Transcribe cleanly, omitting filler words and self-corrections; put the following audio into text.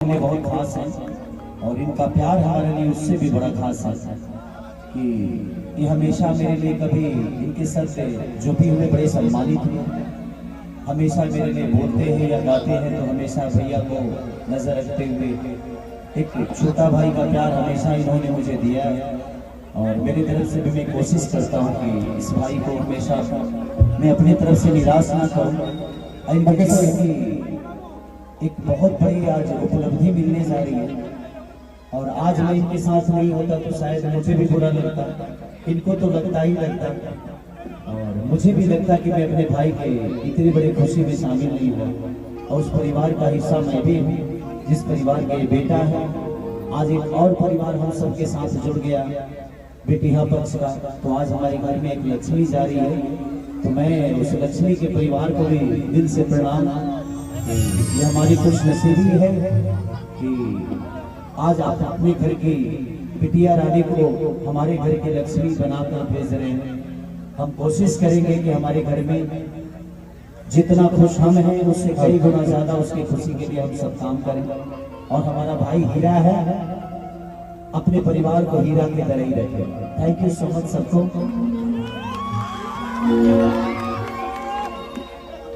लिए बहुत खास है और इनका प्यार हमारे लिए उससे भी बड़ा खास है कि ये हमेशा मेरे लिए कभी इनके सर से जो भी हुए बड़े सम्मानित हुए। हमेशा मेरे लिए बोलते हैं या गाते हैं तो हमेशा भैया को नजर रखते हुए एक छोटा भाई का प्यार हमेशा इन्होंने मुझे दिया है और मेरी तरफ से भी मैं कोशिश करता हूँ कि इस भाई को हमेशा मैं अपनी तरफ से निराश ना करूँ। एक बहुत बड़ी आज उपलब्धि मिलने जा रही है और आज मैं इनके साथ नहीं होता तो शायद मुझे भी बुरा लगता, इनको तो लगता ही लगता और मुझे भी लगता कि मैं अपने भाई के इतनी बड़ी खुशी में शामिल नहीं हुआ और उस परिवार का हिस्सा मैं भी हूँ जिस परिवार का ये बेटा है। आज एक और परिवार हम सबके साथ जुड़ गया बेटिया पक्ष का, तो आज हमारे घर में एक लक्ष्मी जा रही है तो मैं उस लक्ष्मी के परिवार को भी दिल से प्रणाम। ये हमारी खुश नसीबी है कि आज आप अपने घर की बिटिया रानी को हमारे घर के लक्ष्मी बनाकर भेज रहे हैं। हम कोशिश करेंगे कि हमारे घर में जितना खुश हम हैं उससे कई गुना ज्यादा उसकी खुशी के लिए हम सब काम करें और हमारा भाई हीरा है, अपने परिवार को हीरा की तरह ही रखें। थैंक यू सो मच सबको।